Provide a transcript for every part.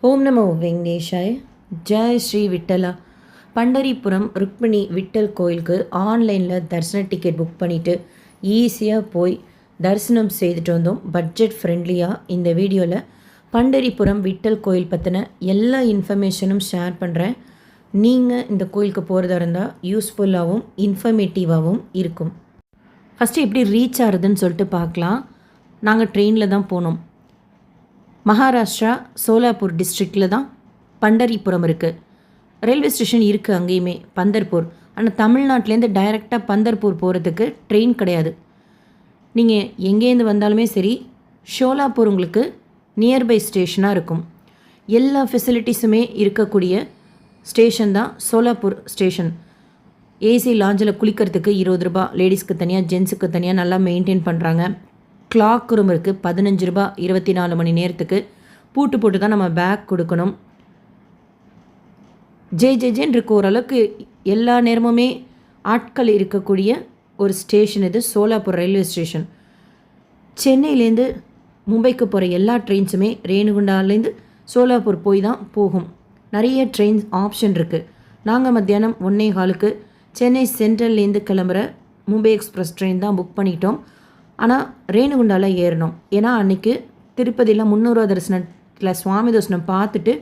ஓம் நமோ வெங்கடேஷாய். ஜெய் ஸ்ரீ விட்டலா. பண்டரிபுரம் ருக்மிணி விட்டல் கோயிலுக்கு ஆன்லைனில் தரிசன டிக்கெட் புக் பண்ணிவிட்டு ஈஸியாக போய் தரிசனம் செய்துட்டு வந்தோம். பட்ஜெட் ஃப்ரெண்ட்லியாக இந்த வீடியோவில் பண்டரிபுரம் விட்டல் கோயில் பற்றின எல்லா இன்ஃபர்மேஷனும் ஷேர் பண்ணுறேன். நீங்கள் இந்த கோயிலுக்கு போகிறதா இருந்தால் யூஸ்ஃபுல்லாகவும் இன்ஃபர்மேட்டிவாகவும் இருக்கும். ஃபஸ்ட்டு எப்படி ரீச் ஆகுதுன்னு சொல்லிட்டு பார்க்கலாம். நாங்கள் ட்ரெயினில் தான் போனோம். மகாராஷ்டிரா சோலாப்பூர் டிஸ்ட்ரிக்டில் தான் பண்டரிபுரம் இருக்குது. ரயில்வே ஸ்டேஷன் இருக்குது அங்கேயுமே பந்தர்பூர். ஆனால் தமிழ்நாட்டிலேருந்து டைரெக்டாக பந்தர்பூர் போகிறதுக்கு ட்ரெயின் கிடையாது. நீங்கள் எங்கேருந்து வந்தாலுமே சரி, ஷோலாப்பூர் உங்களுக்கு நியர்பை ஸ்டேஷனாக இருக்கும். எல்லா ஃபெசிலிட்டிஸுமே இருக்கக்கூடிய ஸ்டேஷன் தான் சோலாப்பூர் ஸ்டேஷன். ஏசி லாஞ்சில் குளிக்கிறதுக்கு 20 ரூபா, லேடிஸ்க்கு தனியாக ஜென்ஸுக்கு தனியாக நல்லா மெயின்டைன் பண்ணுறாங்க. கிளாக் ரூம் இருக்குது 15 ரூபா 24 மணி நேரத்துக்கு. பூட்டு போட்டு தான் நம்ம பேக் கொடுக்கணும். ஜேன்னு இருக்க ஓரளவுக்கு எல்லா நேரமுமே ஆட்கள் இருக்கக்கூடிய ஒரு ஸ்டேஷன் இது சோலாப்பூர் ரயில்வே ஸ்டேஷன். சென்னையிலேருந்து மும்பைக்கு போகிற எல்லா ட்ரெயின்ஸுமே ரேணுகுண்டாலேருந்து சோலாப்பூர் போய் தான் போகும். நிறைய ட்ரெயின்ஸ் ஆப்ஷன் இருக்குது. நாங்கள் மத்தியானம் 1:15க்கு சென்னை சென்ட்ரல்லேருந்து கிளம்புற மும்பை எக்ஸ்பிரஸ் ட்ரெயின் தான் புக் பண்ணிட்டோம். ஆனால் ரேணுகுண்டாவில் ஏறணும். ஏன்னா அன்றைக்கி திருப்பதியில் 300 தரிசனத்தில் சுவாமி தரிசனம் பார்த்துட்டு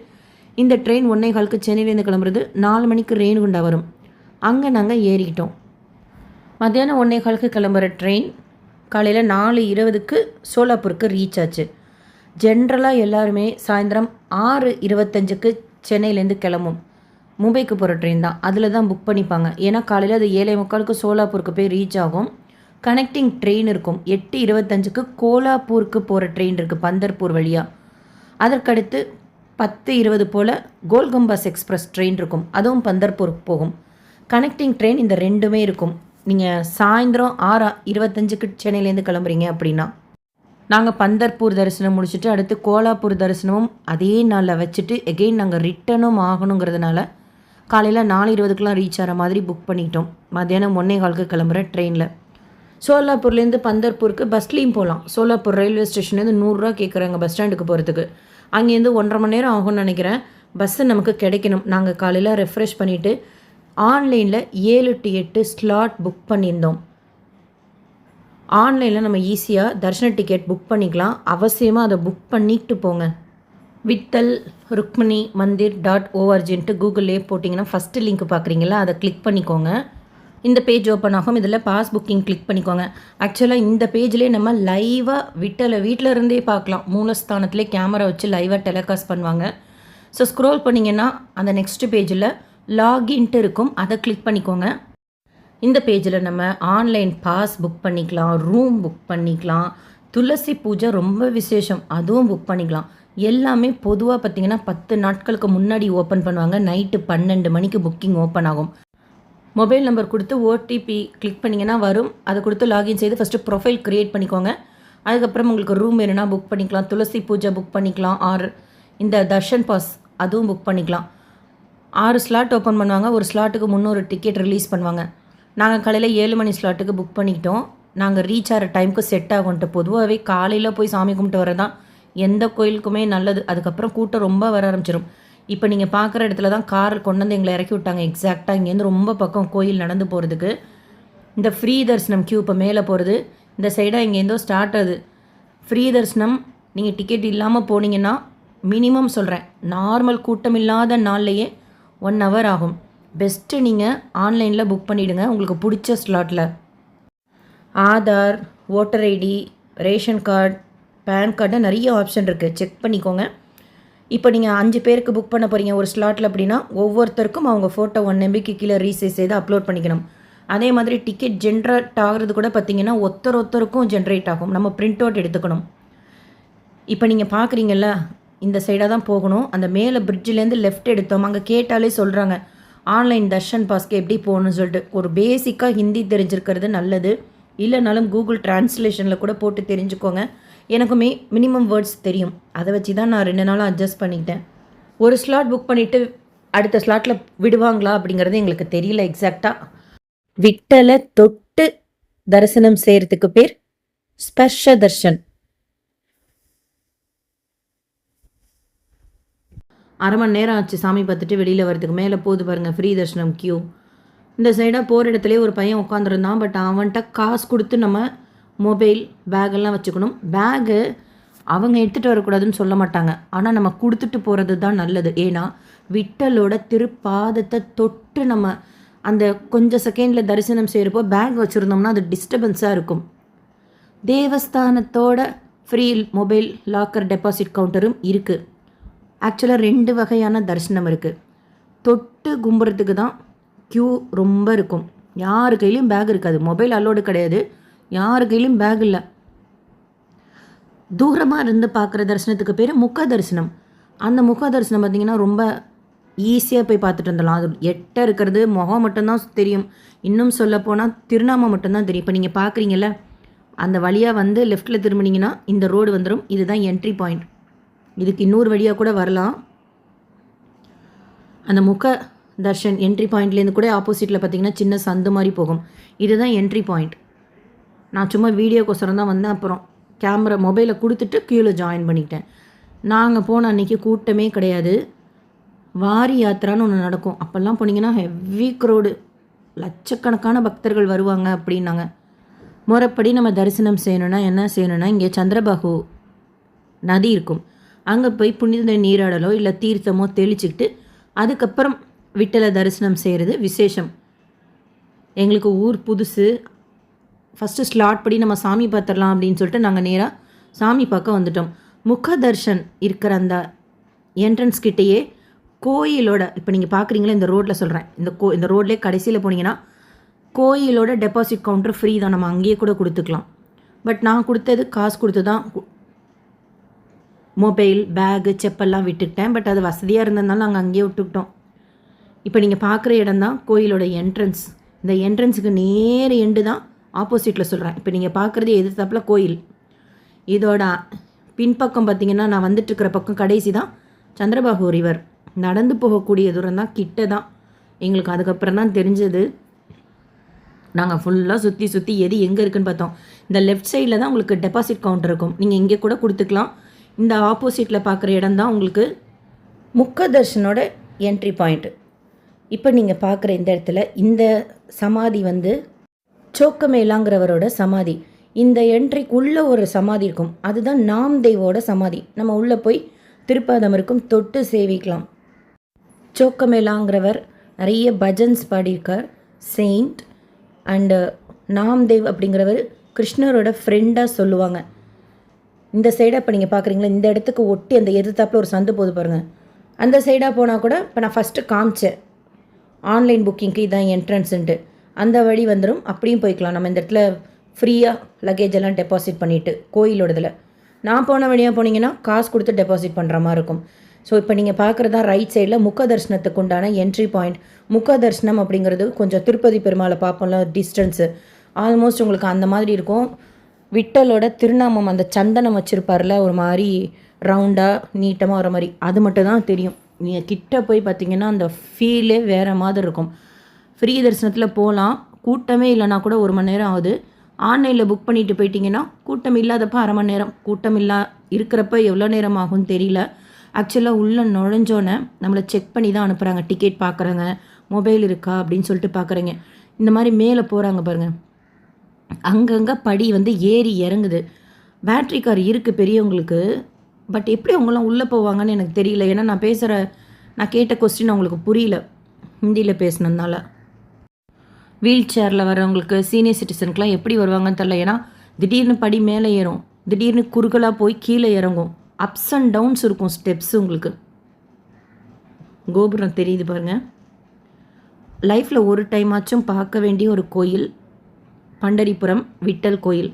இந்த ட்ரெயின் 1:15க்கு சென்னையிலேருந்து கிளம்புறது 4 மணிக்கு ரேணுகுண்டா வரும். அங்கே நாங்கள் ஏறிக்கிட்டோம். மத்தியானம் 1:15க்கு கிளம்புற ட்ரெயின் காலையில் 4:20க்கு சோலாப்பூருக்கு ரீச் ஆச்சு. ஜென்ரலாக எல்லாருமே சாயந்தரம் 6:25க்கு சென்னையிலேருந்து கிளம்பும். மும்பைக்கு போகிற ட்ரெயின் தான், அதில் தான் புக் பண்ணிப்பாங்க. ஏன்னா காலையில் அது 7:45க்கு சோலாப்பூருக்கு போய் ரீச் ஆகும். கனெக்டிங் ட்ரெயின் இருக்கும். 8:25க்கு கோலாப்பூருக்கு போகிற ட்ரெயின் இருக்குது பந்தர்பூர் வழியாக. அதற்கடுத்து 10:20 போல் கோல்கம்பாஸ் எக்ஸ்பிரஸ் ட்ரெயின் இருக்கும், அதுவும் பந்தர்பூருக்கு போகும். கனெக்டிங் ட்ரெயின் இந்த ரெண்டுமே இருக்கும். நீங்கள் சாயந்தரம் 6:25க்கு சென்னையிலேருந்து கிளம்புறீங்க அப்படின்னா, நாங்கள் பந்தர்பூர் தரிசனம் முடிச்சுட்டு அடுத்து கோலாப்பூர் தரிசனமும் அதே நாளில் வச்சுட்டு எகெயின் நாங்கள் ரிட்டனும் ஆகணுங்கிறதுனால காலையில் 4:20க்குலாம் ரீச் ஆகிற மாதிரி புக் பண்ணிட்டோம். மத்தியானம் 1:15க்கு கிளம்புற ட்ரெயினில். சோலாப்பூர்லேருந்து பந்தர்பூருக்கு பஸ்லேயும் போகலாம். சோலாப்பூர் ரயில்வே ஸ்டேஷன்லேருந்து 100 ரூபா கேட்குறாங்க பஸ் ஸ்டாண்டுக்கு போகிறதுக்கு. அங்கேருந்து 1.5 மணி நேரம் ஆகும்னு நினைக்கிறேன். பஸ்ஸு நமக்கு கிடைக்கணும். நாங்கள் காலையில் ரெஃப்ரெஷ் பண்ணிவிட்டு ஆன்லைனில் 7 to 8 ஸ்லாட் புக் பண்ணியிருந்தோம். ஆன்லைனில் நம்ம ஈஸியாக தர்ஷன டிக்கெட் புக் பண்ணிக்கலாம். அவசியமாக அதை புக் பண்ணிட்டு போங்க. விட்டல் ருக்மிணி மந்திர் .org கூகுள்லேயே போட்டிங்கன்னா ஃபஸ்ட்டு லிங்க் பார்க்குறீங்களா, அதை கிளிக் பண்ணிக்கோங்க. இந்த பேஜ் ஓப்பன் ஆகும். இதில் பாஸ் புக்கிங் கிளிக் பண்ணிக்கோங்க. ஆக்சுவலாக இந்த பேஜ்லேயே நம்ம லைவாக விட்டலை வீட்டில் இருந்தே பார்க்கலாம். மூலஸ்தானத்திலே கேமரா வச்சு லைவாக டெலிகாஸ்ட் பண்ணுவாங்க. ஸோ ஸ்க்ரோல் பண்ணிங்கன்னா அந்த நெக்ஸ்ட் பேஜில் லாகின்ட்டு இருக்கும், அதை கிளிக் பண்ணிக்கோங்க. இந்த பேஜில் நம்ம ஆன்லைன் பாஸ் புக் பண்ணிக்கலாம், ரூம் புக் பண்ணிக்கலாம், துளசி பூஜை ரொம்ப விசேஷம் அதுவும் புக் பண்ணிக்கலாம். எல்லாமே பொதுவாக பார்த்திங்கன்னா 10 நாட்களுக்கு முன்னாடி ஓப்பன் பண்ணுவாங்க. நைட்டு 12 மணிக்கு புக்கிங் ஓப்பன் ஆகும். மொபைல் நம்பர் கொடுத்து ஓடிபி கிளிக் பண்ணிங்கன்னா வரும். அதை கொடுத்து லாகின் செய்து ஃபஸ்ட்டு ப்ரொஃபைல் க்ரியேட் பண்ணிக்கோங்க. அதுக்கப்புறம் உங்களுக்கு ரூம் வேணும்னா புக் பண்ணிக்கலாம், துளசி பூஜை புக் பண்ணிக்கலாம், ஆர் இந்த தர்ஷன் பாஸ் அதுவும் புக் பண்ணிக்கலாம். 6 ஸ்லாட் ஓப்பன் பண்ணுவாங்க. ஒரு ஸ்லாட்டுக்கு 300 டிக்கெட் ரிலீஸ் பண்ணுவாங்க. நாங்கள் காலையில் 7 மணி ஸ்லாட்டுக்கு புக் பண்ணிக்கிட்டோம். நாங்கள் ரீச் ஆகிற டைமுக்கு செட் ஆகும்ட்டு. பொதுவாகவே காலையில் போய் சாமி கும்பிட்டு வரதான் எந்த கோயிலுக்குமே நல்லது. அதுக்கப்புறம் கூட்டம் ரொம்ப வர ஆரம்பிச்சிடும். இப்போ நீங்கள் பார்க்குற இடத்துல தான் கார் கொண்டு வந்து எங்களை இறக்கி விட்டாங்க. எக்ஸாக்டாக இங்கேருந்து ரொம்ப பக்கம் கோயில் நடந்து போகிறதுக்கு. இந்த ஃப்ரீ தரிசனம் கியூ இப்போ மேலே போகிறது இந்த சைடாக இங்கேருந்தோ ஸ்டார்ட் ஆகுது. ஃப்ரீ தரிசனம் நீங்கள் டிக்கெட் இல்லாமல் போனீங்கன்னா மினிமம் சொல்கிறேன், நார்மல் கூட்டம் இல்லாத நாள்லையே 1 hour ஆகும். பெஸ்ட்டு நீங்கள் ஆன்லைனில் புக் பண்ணிவிடுங்க உங்களுக்கு பிடிச்ச ஸ்லாட்டில். Aadhaar, voter ID, ration card, PAN card நிறைய ஆப்ஷன் இருக்குது, செக் பண்ணிக்கோங்க. இப்போ நீங்கள் 5 பேருக்கு புக் பண்ண போகிறீங்க ஒரு ஸ்லாட்டில் அப்படின்னா ஒவ்வொருத்தருக்கும் அவங்க ஃபோட்டோ 1 MBக்கு கீழே ரீசைஸ் செய்து அப்லோட் பண்ணிக்கணும். அதே மாதிரி டிக்கெட் ஜென்ரேட் ஆகிறது கூட பார்த்திங்கன்னா ஒருத்தருக்கும் ஜென்ரேட் ஆகும். நம்ம பிரிண்ட் அவுட் எடுத்துக்கணும். இப்போ நீங்கள் பார்க்குறீங்கல்ல, இந்த சைடாக தான் போகணும். அந்த மேலே பிரிட்ஜிலேருந்து லெஃப்ட் எடுத்தோம். அங்கே கேட்டாலே சொல்கிறாங்க ஆன்லைன் தர்ஷன் பாஸ்க்கு எப்படி போகணும்னு சொல்லிட்டு. ஒரு பேசிக்காக ஹிந்தி தெரிஞ்சிருக்கிறது நல்லது. இல்லைனாலும் கூகுள் டிரான்ஸ்லேஷனில் கூட போட்டு தெரிஞ்சுக்கோங்க. எனக்குமே மினிமம் வேர்ட்ஸ் தெரியும். அதை வச்சு தான் நான் 2 நாளாக அட்ஜஸ்ட் பண்ணிக்கிட்டேன். ஒரு ஸ்லாட் புக் பண்ணிவிட்டு அடுத்த ஸ்லாட்டில் விடுவாங்களா அப்படிங்கிறது எங்களுக்கு தெரியல எக்ஸாக்டாக. விட்டலை தொட்டு தரிசனம் செய்கிறதுக்கு பேர் ஸ்பர்ஷ தர்ஷன். அரை மணி நேரம் ஆச்சு சாமி பார்த்துட்டு வெளியில் வரதுக்கு. மேலே போகுது பாருங்கள் ஃப்ரீ தர்ஷனம் க்யூ. இந்த சைடாக போகிற இடத்துலேயே ஒரு பையன் உட்காந்துருந்தான். பட் அவன்கிட்ட காசு கொடுத்து நம்ம மொபைல் பேக்கெல்லாம் வச்சுக்கணும். பேகு அவங்க எடுத்துகிட்டு வரக்கூடாதுன்னு சொல்ல மாட்டாங்க, ஆனால் நம்ம கொடுத்துட்டு போகிறது தான் நல்லது. ஏன்னா விட்டலோட திருப்பாதத்தை தொட்டு நம்ம அந்த கொஞ்சம் செகண்டில் தரிசனம் செய்கிறப்போ பேக் வச்சுருந்தோம்னா அது டிஸ்டர்பன்ஸாக இருக்கும். தேவஸ்தானத்தோட ஃப்ரீ மொபைல் லாக்கர் டெபாசிட் கவுண்டரும் இருக்குது. ஆக்சுவலாக 2 வகையான தரிசனம் இருக்குது. தொட்டு கும்புறதுக்கு தான் க்யூ ரொம்ப இருக்கும். யார் கையிலையும் பேக் இருக்காது. மொபைல் அலோடு கிடையாது, யார் கையிலையும் பேக் இல்லை. தூரமாக இருந்து பார்க்குற தரிசனத்துக்கு பேர் முக தரிசனம். அந்த முக தரிசனம் பார்த்திங்கன்னா ரொம்ப ஈஸியாக போய் பார்த்துட்டு வந்துடலாம். அது எட்ட இருக்கிறது முகம் மட்டும்தான் தெரியும். இன்னும் சொல்லப்போனால் திருநாமம் மட்டும்தான் தெரியும். இப்போ நீங்கள் பார்க்குறீங்கல்ல, அந்த வழியாக வந்து லெஃப்ட்டில் திரும்பினீங்கன்னா இந்த ரோடு வந்துடும். இதுதான் என்ட்ரி பாயிண்ட். இதுக்கு இன்னொரு வழியாக கூட வரலாம். அந்த முக தர்ஷன் என்ட்ரி பாயிண்ட்லேருந்து கூட ஆப்போசிட்டில் பார்த்திங்கன்னா சின்ன சந்து மாதிரி போகும். இதுதான் என்ட்ரி பாயிண்ட். நான் சும்மா வீடியோக்கோசரம் தான் வந்தேன். அப்புறம் கேமரா மொபைலை கொடுத்துட்டு க்யூவில் ஜாயின் பண்ணிக்கிட்டேன். நாங்கள் போன அன்றைக்கி கூட்டமே கிடையாது. வாரி யாத்திரான்னு ஒன்று நடக்கும். அப்போல்லாம் போனீங்கன்னா ஹெவி க்ரௌடு, லட்சக்கணக்கான பக்தர்கள் வருவாங்க அப்படின்னாங்க. முறைப்படி நம்ம தரிசனம் செய்யணுன்னா என்ன செய்யணுன்னா, இங்கே சந்திரபாகு நதி இருக்கும், அங்கே போய் புனித நீராடலோ இல்லை தீர்த்தமோ தெளிச்சுக்கிட்டு அதுக்கப்புறம் விட்டலை தரிசனம் செய்கிறது விசேஷம். எங்களுக்கு ஊர் புதுசு, ஃபஸ்ட்டு ஸ்லாட் படி நம்ம சாமி பார்த்துடலாம் அப்படின்னு சொல்லிட்டு நாங்கள் நேராக சாமி பார்க்க வந்துட்டோம். முக தர்ஷன் இருக்கிற அந்த என்ட்ரன்ஸ் கிட்டேயே கோயிலோட, இப்போ நீங்கள் பார்க்குறீங்களா இந்த ரோட்டில் சொல்கிறேன், இந்த ரோட்லேயே கடைசியில் போனீங்கன்னா கோயிலோட டெபாசிட் கவுண்டர் ஃப்ரீ தான். நம்ம அங்கேயே கூட கொடுத்துக்கலாம். பட் நான் கொடுத்தது காசு கொடுத்து தான் மொபைல் பேகு செப்பல்லாம் விட்டுக்கிட்டேன். பட் அது வசதியாக இருந்ததுனால நாங்கள் அங்கேயே விட்டுக்கிட்டோம். இப்போ நீங்கள் பார்க்குற இடம் தான் கோயிலோட என்ட்ரன்ஸ். இந்த என்ட்ரன்ஸுக்கு நேர் எண்டு தான் ஆப்போசிட்டில் சொல்கிறேன். இப்போ நீங்கள் பார்க்குறது எதிர்த்தாப்பில் கோயில். இதோட பின்பக்கம் பார்த்திங்கன்னா நான் வந்துட்டுருக்கிற பக்கம் கடைசி தான் சந்திரபாகு ரிவர். நடந்து போகக்கூடிய தூரம் தான், கிட்ட தான். எங்களுக்கு அதுக்கப்புறம் தான் தெரிஞ்சது. நாங்கள் ஃபுல்லாக சுற்றி எது எங்கே இருக்குதுன்னு பார்த்தோம். இந்த லெஃப்ட் சைடில் தான் உங்களுக்கு டெபாசிட் கவுண்டர் இருக்கும். நீங்கள் இங்கே கூட கொடுத்துக்கலாம். இந்த ஆப்போசிட்டில் பார்க்குற இடம் தான் உங்களுக்கு முக்க தர்ஷனோட என்ட்ரி பாயிண்ட்டு. இப்போ நீங்கள் பார்க்குற இந்த இடத்துல இந்த சமாதி வந்து சோக்கமேலாங்கிறவரோட சமாதி. இந்த என்ட்ரிக்கு உள்ளே ஒரு சமாதி இருக்கும், அதுதான் நாம்தேவோட சமாதி. நம்ம உள்ளே போய் திருப்பாதம் இருக்கும், தொட்டு சேவிக்கலாம். சோக்கமேலாங்கிறவர் நிறைய பஜன்ஸ் பாடியிருக்கார், செயின்ட். அண்டு நாம்தேவ் அப்படிங்கிறவர் கிருஷ்ணரோட ஃப்ரெண்டாக சொல்லுவாங்க. இந்த சைடாக இப்போ நீங்கள் பார்க்குறீங்களா, இந்த இடத்துக்கு ஒட்டி அந்த எதிர்த்தாப்பில் ஒரு சந்து போது பாருங்கள். அந்த சைடாக போனால் கூட இப்போ நான் ஃபஸ்ட்டு காமிச்சேன் ஆன்லைன் புக்கிங்க்கு இதான் என்ட்ரன்ஸுன்ட்டு, அந்த வழி வந்துடும். அப்படியும் போய்க்கலாம். நம்ம இந்த இடத்துல ஃப்ரீயாக லக்கேஜ் எல்லாம் டெபாசிட் பண்ணிவிட்டு கோயிலோடதில். நான் போன வழியாக போனீங்கன்னா காசு கொடுத்து டெபாசிட் பண்ணுற மாதிரி இருக்கும். ஸோ இப்போ நீங்கள் பார்க்குறதா ரைட் சைடில் முக தர்ஷனத்துக்கு உண்டான என்ட்ரி பாயிண்ட். முக தர்ஷனம் அப்படிங்கிறது கொஞ்சம் திருப்பதி பெருமாளை பார்ப்போம்ல டிஸ்டன்ஸு, ஆல்மோஸ்ட் உங்களுக்கு அந்த மாதிரி இருக்கும். விட்டலோட திருநாமம் அந்த சந்தனம் வச்சுருப்பார்ல, ஒரு மாதிரி ரவுண்டாக நீட்டமாக வர மாதிரி, அது மட்டும் தான் தெரியும். நீங்கள் கிட்ட போய் பார்த்தீங்கன்னா அந்த ஃபீலே வேறு மாதிரி இருக்கும். ஃப்ரீ தரிசனத்தில் போகலாம், கூட்டமே இல்லைனா கூட 1 மணி நேரம் ஆகுது. ஆன்லைனில் புக் பண்ணிவிட்டு போயிட்டீங்கன்னா கூட்டம் இல்லாதப்போ அரை மணி நேரம், கூட்டம் இருக்கிறப்ப எவ்வளோ நேரம் ஆகும்னு தெரியல. ஆக்சுவலாக உள்ளே நுழைஞ்சோன்னே நம்மளை செக் பண்ணி தான் அனுப்புகிறாங்க. டிக்கெட் பார்க்குறாங்க, மொபைல் இருக்கா அப்படின்னு சொல்லிட்டு பார்க்குறீங்க. இந்த மாதிரி மேலே போகிறாங்க பாருங்கள், அங்கங்கே படி வந்து ஏறி இறங்குது. பேட்ரி கார் இருக்குது பெரியவங்களுக்கு. பட் எப்படி அவங்களாம் உள்ளே போவாங்கன்னு எனக்கு தெரியல. ஏன்னா நான் கேட்ட கொஸ்டின் அவங்களுக்கு புரியல ஹிந்தியில் பேசினதுனால. வீல் சேரில் வரவங்களுக்கு, சீனியர் சிட்டிசனுக்குலாம் எப்படி வருவாங்கன்னு தெரில. ஏன்னா திடீர்னு படி மேலே ஏறும், திடீர்னு குறுகலாக போய் கீழே இறங்கும். அப்ஸ் அண்ட் டவுன்ஸ் இருக்கும் ஸ்டெப்ஸு. உங்களுக்கு கோபுரம் தெரியுது பாருங்கள். லைஃப்பில் ஒரு டைம் ஆச்சும் பார்க்க வேண்டிய ஒரு கோயில் பண்டரிபுரம் விட்டல் கோயில்.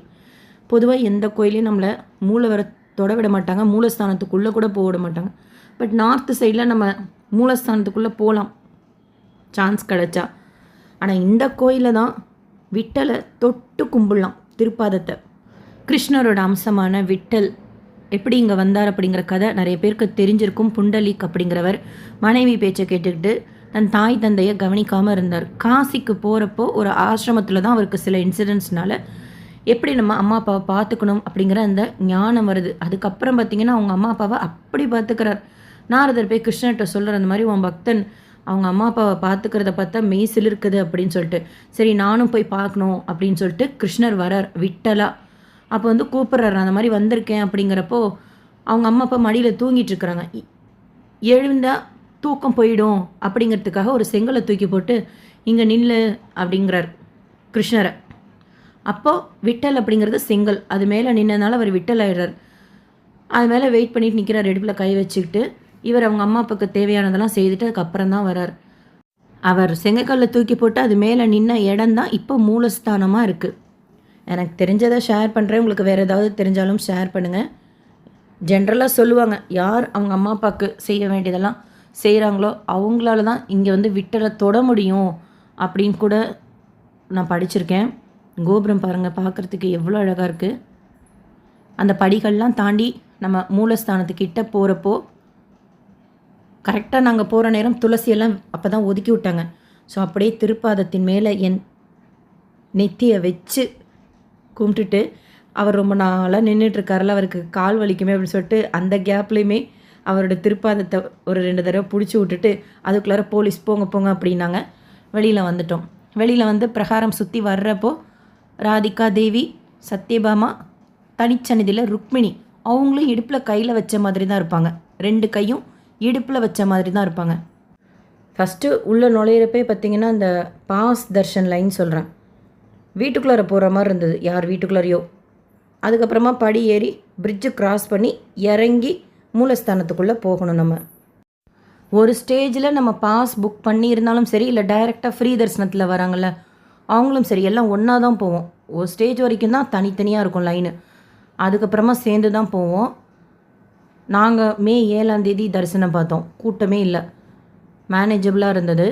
பொதுவாக எந்த கோயிலையும் நம்மளை மூலவரை தொட விட மாட்டாங்க, மூலஸ்தானத்துக்குள்ளே கூட போக விட மாட்டாங்க. பட் நார்த்து சைடில் நம்ம மூலஸ்தானத்துக்குள்ளே போகலாம் சான்ஸ் கிடச்சா. ஆனால் இந்த கோயிலில் தான் விட்டலை தொட்டு கும்பிடலாம், திருப்பாதத்தை. கிருஷ்ணரோட அம்சமான விட்டல் எப்படி இங்கே வந்தார் அப்படிங்கிற கதை நிறைய பேருக்கு தெரிஞ்சிருக்கும். புண்டலீக் அப்படிங்கிறவர் மனைவி பேச்சை கேட்டுக்கிட்டு தன் தாய் தந்தையை கவனிக்காமல் இருந்தார். காசிக்கு போகிறப்போ ஒரு ஆசிரமத்தில் தான் அவருக்கு சில இன்சிடென்ட்ஸ்னால எப்படி நம்ம அம்மா அப்பாவை பார்த்துக்கணும் அப்படிங்கிற அந்த ஞானம் வருது. அதுக்கப்புறம் பார்த்திங்கன்னா அவங்க அம்மா அப்பாவை அப்படி பார்த்துக்கிறார். நாரதர் போய் கிருஷ்ணர்கிட்ட சொல்கிறார், அந்த மாதிரி உன் பக்தன் அவங்க அம்மா அப்பாவை பார்த்துக்கிறத பார்த்தா மெய் சிலிர்க்குது அப்படின்னு சொல்லிட்டு. சரி நானும் போய் பார்க்கணும் அப்படின்னு சொல்லிட்டு கிருஷ்ணர் வரார் விட்டலா. அப்போ வந்து கூப்பிட்றாரு, அந்த மாதிரி வந்திருக்கேன் அப்படிங்கிறப்போ அவங்க அம்மா அப்பா மடியில் தூங்கிட்டு இருக்கிறாங்க. எழுந்தா தூக்கம் போயிடும் அப்படிங்கிறதுக்காக ஒரு செங்கலை தூக்கி போட்டு இங்கே நில்லு அப்படிங்கிறார் கிருஷ்ணரை. அப்போது விட்டல் அப்படிங்கிறது செங்கல், அது மேலே நின்னதுனால அவர் விட்டல் ஆயிடுறார். அது மேலே வெயிட் பண்ணிட்டு நிற்கிறார், இடுப்பில் கை வச்சுக்கிட்டு. இவர் அவங்க அம்மா அப்பாவுக்கு தேவையானதெல்லாம் செய்துட்டு அதுக்கப்புறம் தான் வரார். அவர் செங்கக்கல்லை தூக்கி போட்டு அது மேலே நின்ன இடம் தான் இப்போ மூலஸ்தானமாக இருக்குது. எனக்கு தெரிஞ்சதை ஷேர் பண்ணுறேன், உங்களுக்கு வேறு ஏதாவது தெரிஞ்சாலும் ஷேர் பண்ணுங்கள். ஜென்ரலாக சொல்லுவாங்க, யார் அவங்க அம்மா அப்பாவுக்கு செய்ய வேண்டியதெல்லாம் செய்கிறாங்களோ அவங்களால தான் இங்கே வந்து விட்டலை தொட முடியும் அப்படின்னு கூட நான் படிச்சிருக்கேன். கோபுரம் பாருங்கள், பார்க்குறதுக்கு எவ்வளோ அழகாக இருக்குது. அந்த படிகள்லாம் தாண்டி நம்ம மூலஸ்தானத்துக்கிட்ட போகிறப்போ கரெக்டாக நாங்கள் போகிற நேரம் துளசியெல்லாம் அப்போ தான் ஒதுக்கி விட்டாங்க. ஸோ அப்படியே திருப்பாதத்தின் மேலே என் நெத்தியை வச்சு கும்பிட்டுட்டு, அவர் ரொம்ப நாளாக நின்றுட்டுருக்காருல, அவருக்கு கால் வலிக்குமே அப்படின்னு சொல்லிட்டு அந்த கேப்லேயுமே அவரோட திருப்பாதத்தை ஒரு 2 தடவை பிடிச்சி விட்டுட்டு அதுக்குள்ளார போலீஸ் போங்க போங்க அப்படின்னாங்க. வெளியில் வந்துட்டோம். வெளியில் வந்து பிரகாரம் சுற்றி வர்றப்போ ராதிகா தேவி, சத்யபாமா, தனிச்சன்னிதியில் ருக்மிணி அவங்களும் இடுப்பில் கையில் வச்ச மாதிரி தான் இருப்பாங்க. 2 கையும் இடுப்பில் வச்ச மாதிரி தான் இருப்பாங்க. ஃபஸ்ட்டு உள்ளே நுழையிறப்பே பார்த்திங்கன்னா அந்த பாஸ் தர்ஷன் லைன் சொல்கிறேன், வீட்டுக்குள்ளார போகிற மாதிரி இருந்தது, யார் வீட்டுக்குள்ளாரையோ. அதுக்கப்புறமா படி ஏறி பிரிட்ஜு கிராஸ் பண்ணி இறங்கி மூலஸ்தானத்துக்குள்ளே போகணும். நம்ம ஒரு ஸ்டேஜில் நம்ம பாஸ் புக் பண்ணி இருந்தாலும் சரி, இல்லை டைரெக்டாக ஃப்ரீ தரிசனத்தில் வராங்கள்ல அவங்களும் சரி, எல்லாம் ஒன்றா தான் போவோம். ஒரு ஸ்டேஜ் வரைக்கும் தான் தனித்தனியாக இருக்கும் லைனு, அதுக்கப்புறமா சேர்ந்து தான் போவோம். நாங்கள் மே 7ஆம் தேதி தரிசனம் பார்த்தோம், கூட்டமே இல்லை, மேனேஜபிளாக இருந்தது.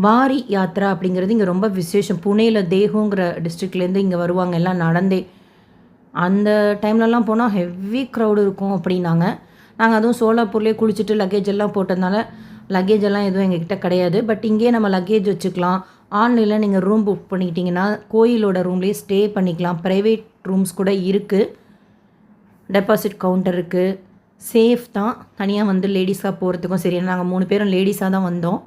வாரி யாத்ரா அப்படிங்கிறது இங்கே ரொம்ப விசேஷம். புனேயில் தேகுங்கிற டிஸ்ட்ரிக்ட்லேருந்து இங்கே வருவாங்க எல்லாம் நடந்தே. அந்த டைம்லலாம் போனால் ஹெவி க்ரௌடு இருக்கும் அப்படின்னாங்க. நாங்கள் அதுவும் சோலாப்பூர்லேயே குளிச்சுட்டு லக்கேஜ் எல்லாம் போட்டதுனால லக்கேஜ் எல்லாம் எதுவும் எங்ககிட்ட கிடையாது. பட் இங்கேயே நம்ம லக்கேஜ் வச்சுக்கலாம். ஆன்லைனில் நீங்கள் ரூம் புக் பண்ணிக்கிட்டிங்கன்னா கோயிலோட ரூம்லேயே ஸ்டே பண்ணிக்கலாம். ப்ரைவேட் ரூம்ஸ் கூட இருக்குது, டெபாசிட் கவுண்டர் இருக்குது, சேஃப் தான். தனியாக வந்து லேடிஸாக போகிறதுக்கும் சரி, நாங்கள் 3 பேரும் லேடிஸாக தான் வந்தோம்.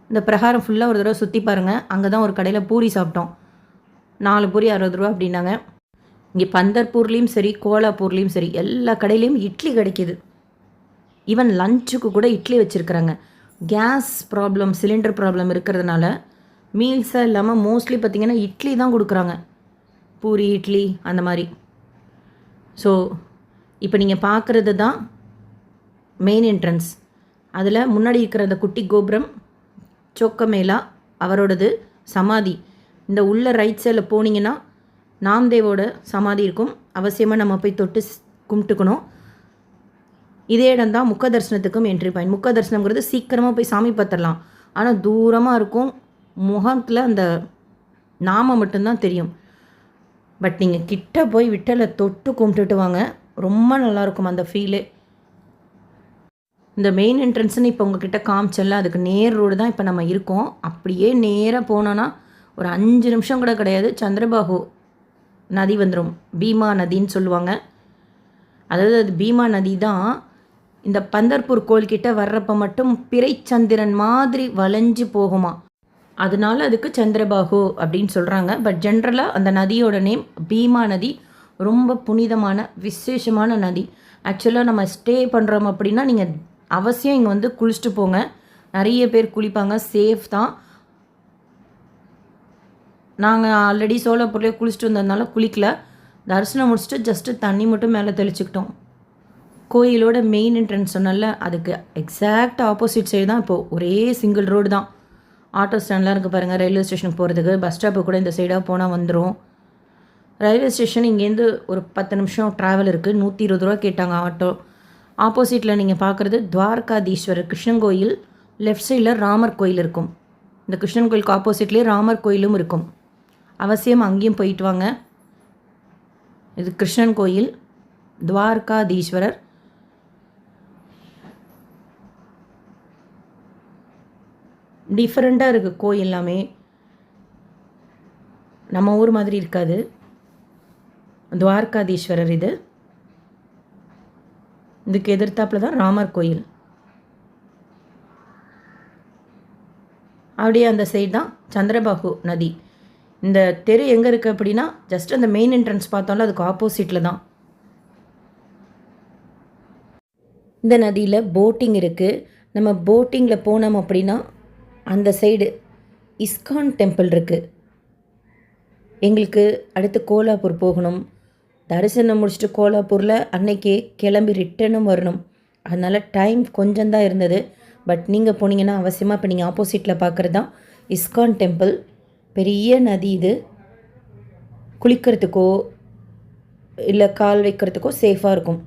இந்த பிரகாரம் ஃபுல்லாக ஒரு தடவை சுற்றி பாருங்கள். அங்கே தான் ஒரு கடையில் பூரி சாப்பிட்டோம், 4 பூரி 60 ரூபா அப்படின்னாங்க. இங்கே பந்தர்பூர்லேயும் சரி, கோலாப்பூர்லேயும் சரி, எல்லா கடையிலையும் இட்லி கிடைக்கிது. ஈவன் லஞ்சுக்கு கூட இட்லி வச்சுருக்குறாங்க. கேஸ் ப்ராப்ளம், சிலிண்டர் ப்ராப்ளம் இருக்கிறதுனால மீல்ஸாக இல்லாமல் மோஸ்ட்லி பார்த்திங்கன்னா இட்லி தான் கொடுக்குறாங்க, பூரி இட்லி அந்த மாதிரி. ஸோ இப்போ நீங்கள் பார்க்குறது தான் மெயின் என்ட்ரன்ஸ். அதில் முன்னாடி இருக்கிற அந்த குட்டி கோபுரம் சோக்கமேலா அவரோடது சமாதி. இந்த உள்ள ரைட் சைடில் போனீங்கன்னா நாம்தேவோட சமாதி இருக்கும். அவசியமாக நம்ம போய் தொட்டு கும்பிட்டுக்கணும். இதே இடம் தான் முக்க தரிசனத்துக்கும் என்ட்ரி பாயிண்ட். முக்க தரிசனங்கிறது சீக்கிரமாக போய் சாமி பார்த்துடலாம், ஆனால் தூரமாக இருக்கும், முகத்தில் அந்த நாமம் மட்டும்தான் தெரியும். பட் நீங்கள் கிட்ட போய் விட்டலை தொட்டு கும்பிட்டுட்டு வாங்க, ரொம்ப நல்லாயிருக்கும் அந்த ஃபீலே. இந்த மெயின் என்ட்ரன்ஸ்னு இப்போ உங்ககிட்ட காமிச்சல, அதுக்கு நேர் ரோடு தான் இப்போ நம்ம இருக்கோம். அப்படியே நேராக போனோன்னா ஒரு 5 நிமிஷம் கூட கிடையாது, சந்திரபாகு நதி வந்துடும். பீமா நதின்னு சொல்லுவாங்க. அதாவது அது பீமா நதி தான். இந்த பந்தர்பூர் கோயில்கிட்ட வர்றப்போ மட்டும் பிறைச்சந்திரன் மாதிரி வளைஞ்சு போகுமா, அதனால அதுக்கு சந்திரபாகு அப்படின்னு சொல்கிறாங்க. பட் ஜென்ரலாக அந்த நதியோட நேம் பீமா நதி. ரொம்ப புனிதமான விசேஷமான நதி. ஆக்சுவலாக நம்ம ஸ்டே பண்ணுறோம் அப்படின்னா நீங்கள் அவசியம் இங்கே வந்து குளிச்சுட்டு போங்க. நிறைய பேர் குளிப்பாங்க, சேஃப் தான். நாங்கள் ஆல்ரெடி சோலாப்பூர்லேயே குளிச்சுட்டு வந்ததுனால குளிக்கல, தரிசனம் முடிச்சுட்டு ஜஸ்ட்டு தண்ணி மட்டும் மேலே தெளிச்சுக்கிட்டோம். கோயிலோட மெயின் என்ட்ரன்ஸ் சொன்னால அதுக்கு எக்ஸாக்ட் ஆப்போசிட் சைடு தான். இப்போது ஒரே சிங்கிள் ரோடு தான். ஆட்டோ ஸ்டாண்ட்லாம் இருக்குது பாருங்கள், ரயில்வே ஸ்டேஷனுக்கு போகிறதுக்கு. பஸ் ஸ்டாப்பு கூட இந்த சைடாக போனால் வந்துடும். ரயில்வே ஸ்டேஷன் இங்கேருந்து ஒரு 10 நிமிஷம் ட்ராவல் இருக்குது. 120 ரூபா கேட்டாங்க ஆட்டோ. ஆப்போசிட்டில் நீங்கள் பார்க்குறது துவாரகாதீஸ்வரர் கிருஷ்ணன் கோயில். லெஃப்ட் சைடில் ராமர் கோயில் இருக்கும். இந்த கிருஷ்ணன் கோயிலுக்கு ஆப்போசிட்லேயே ராமர் கோயிலும் இருக்கும். அவசியம் அங்கேயும் போயிட்டு வாங்க. இது கிருஷ்ணன் கோயில், துவாரகாதீஸ்வரர். டிஃப்ரெண்ட்டாக இருக்குது கோயில் எல்லாமே, நம்ம ஊர் மாதிரி இருக்காது. துவாரகாதீஸ்வரர் இது. இதுக்கு எதிர்த்தாப்புல தான் ராமர் கோயில். அப்படியே அந்த சைடு தான் சந்திரபாகு நதி. இந்த தெரு எங்கே இருக்குது அப்படின்னா ஜஸ்ட் அந்த மெயின் என்ட்ரன்ஸ் பார்த்தோம்ல அதுக்கு ஆப்போசிட்டில் தான். இந்த நதியில் போட்டிங் இருக்குது. நம்ம போட்டிங்கில் போனோம் அப்படின்னா அந்த சைடு இஸ்கான் டெம்பிள் இருக்குது. எங்களுக்கு அடுத்து கோலாப்பூர் போகணும். தரிசனம் முடிச்சுட்டு கோலாப்பூரில் அன்னைக்கே கிளம்பி ரிட்டனும் வரணும். அதனால் டைம் கொஞ்சம் தான் இருந்தது. பட் நீங்கள் போனீங்கன்னா அவசியமாக இப்போ நீங்கள் ஆப்போசிட்டில் பார்க்குறது தான் இஸ்கான் டெம்பிள். பெரிய நதி இது. குளிக்கிறதுக்கோ இல்லை கால் வைக்கிறதுக்கோ சேஃபாக இருக்கும்.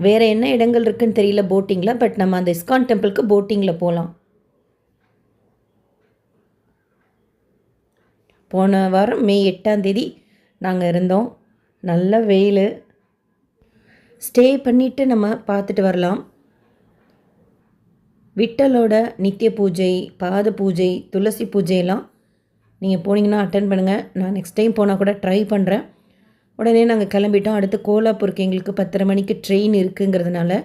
வேறு என்ன இடங்கள் இருக்குதுன்னு தெரியல போட்டிங்கில். பட் நம்ம அந்த இஸ்கான் டெம்பிளுக்கு போட்டிங்கில் போகலாம். போன வாரம் மே 8 நாங்கள் இருந்தோம். நல்ல வெயில். ஸ்டே பண்ணிவிட்டு நம்ம பார்த்துட்டு வரலாம். விட்டலோட நித்திய பூஜை, பாத பூஜை, துளசி பூஜையெல்லாம் நீங்கள் போனீங்கன்னா அட்டன் பண்ணுங்கள். நான் நெக்ஸ்ட் டைம் போனால் கூட ட்ரை பண்ணுறேன். உடனே நாங்கள் கிளம்பிட்டோம். அடுத்து கோலாப்பூருக்கு எங்களுக்கு 10:30 மணிக்கு ட்ரெயின் இருக்குங்கிறதுனால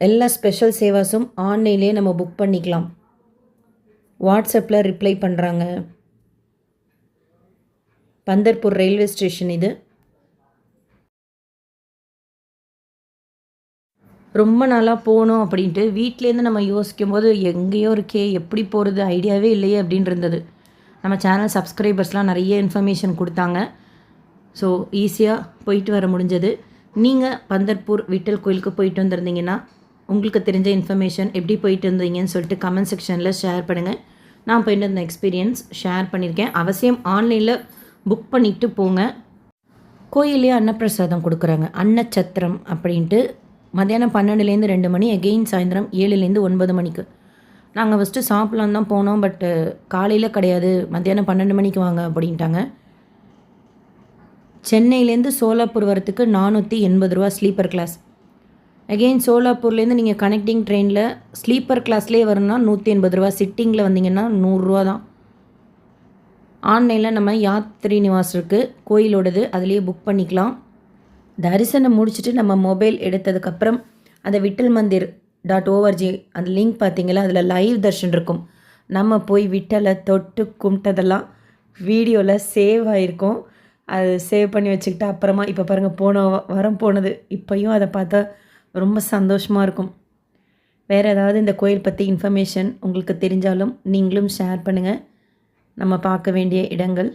எல்லா ஸ்பெஷல் சேவாஸும் ஆன்லைன்லேயே நம்ம புக் பண்ணிக்கலாம். வாட்ஸ்அப்பில் ரிப்ளை பண்ணுறாங்க. பந்தர்பூர் ரயில்வே ஸ்டேஷன் இது. ரொம்ப நாளாக போகணும் அப்படின்ட்டு வீட்டிலேருந்து நம்ம யோசிக்கும் போது எங்கேயோ இருக்கே, எப்படி போகிறது, ஐடியாவே இல்லையே அப்படின்னு இருந்தது. நம்ம சேனல் சப்ஸ்கிரைபர்ஸ்லாம் நிறைய இன்ஃபர்மேஷன் கொடுத்தாங்க. ஸோ ஈஸியாக போயிட்டு வர முடிஞ்சது. நீங்கள் பந்தர்பூர் விட்டல் கோயிலுக்கு போயிட்டு வந்திருந்தீங்கன்னா உங்களுக்கு தெரிஞ்ச இன்ஃபர்மேஷன் எப்படி போயிட்டு இருந்தீங்கன்னு சொல்லிட்டு கமெண்ட் செக்ஷனில் ஷேர் பண்ணுங்கள். நான் போயிட்டு இருந்த எக்ஸ்பீரியன்ஸ் ஷேர் பண்ணியிருக்கேன். அவசியம் ஆன்லைனில் புக் பண்ணிவிட்டு போங்க. கோயிலே அன்னப்பிரசாதம் கொடுக்குறாங்க. அன்னச்சத்திரம் அப்படின்ட்டு மத்தியானம் 12லேருந்து 2 மணி, அகெயின் சாயந்தரம் 7லேருந்து 9 மணிக்கு. நாங்கள் ஃபஸ்ட்டு சாப்பிட்லான்னு தான் போனோம். பட்டு காலையில் கிடையாது, மத்தியானம் 12 மணிக்கு வாங்க அப்படின்ட்டாங்க. சென்னையிலேருந்து சோலாப்பூர் வரத்துக்கு 480 ரூபா ஸ்லீப்பர் கிளாஸ். அகெயின் சோலாப்பூர்லேருந்து நீங்கள் கனெக்டிங் ட்ரெயினில் ஸ்லீப்பர் கிளாஸ்லேயே வரணும்னா 180 ரூபா. சிட்டிங்கில் வந்தீங்கன்னா 100 ரூபா தான். ஆன்லைனில் நம்ம யாத்ரி நிவாஸ் இருக்குது கோயிலோடது, அதுலேயே புக் பண்ணிக்கலாம். தரிசனம் முடிச்சுட்டு நம்ம மொபைல் எடுத்ததுக்கப்புறம் அந்த விட்டல் மந்திர் .org அந்த லிங்க் பார்த்தீங்களா, அதில் லைவ் தர்ஷன் இருக்கும். நம்ம போய் விட்டலை தொட்டு கும்பிட்டதெல்லாம் வீடியோவில் சேவ் ஆகிருக்கும். அது சேவ் பண்ணி வச்சுக்கிட்டு அப்புறமா இப்போ பாருங்கள் போன வாரம் போனது இப்போயும் அதை பார்த்தா ரொம்ப சந்தோஷமாக இருக்கும். வேறு ஏதாவது இந்த கோயில் பற்றி இன்ஃபர்மேஷன் உங்களுக்கு தெரிஞ்சாலும் நீங்களும் ஷேர் பண்ணுங்கள். நம்ம பார்க்க வேண்டிய இடங்கள்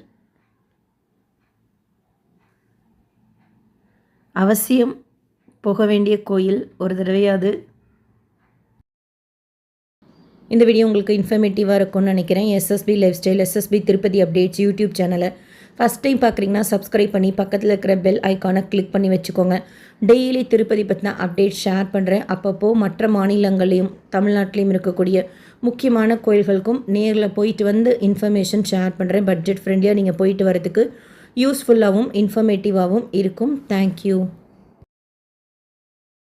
அவசியம் போக வேண்டிய கோயில் ஒரு தடவையாவது. இந்த வீடியோ உங்களுக்கு இன்ஃபர்மேட்டிவாக இருக்கும்னு நினைக்கிறேன். SSP lifestyle, SSP Tirupati updates YouTube சேனலை ஃபஸ்ட் டைம் பார்க்குறீங்கன்னா சப்ஸ்கிரைப் பண்ணி பக்கத்தில் இருக்கிற பெல் ஐக்கானை கிளிக் பண்ணி வச்சுக்கோங்க. டெய்லி திருப்பதி பற்றின அப்டேட் ஷேர் பண்ணுறேன். அப்பப்போ மற்ற மாநிலங்களையும் தமிழ்நாட்டிலையும் இருக்கக்கூடிய முக்கியமான கோயில்களுக்கும் நேரில் போயிட்டு வந்து இன்ஃபர்மேஷன் ஷேர் பண்ணுறேன். பட்ஜெட் ஃப்ரெண்ட்லியாக நீங்கள் போயிட்டு வரதுக்கு யூஸ்ஃபுல்லாகவும் இன்ஃபர்மேட்டிவாகவும் இருக்கும். தேங்க்யூ.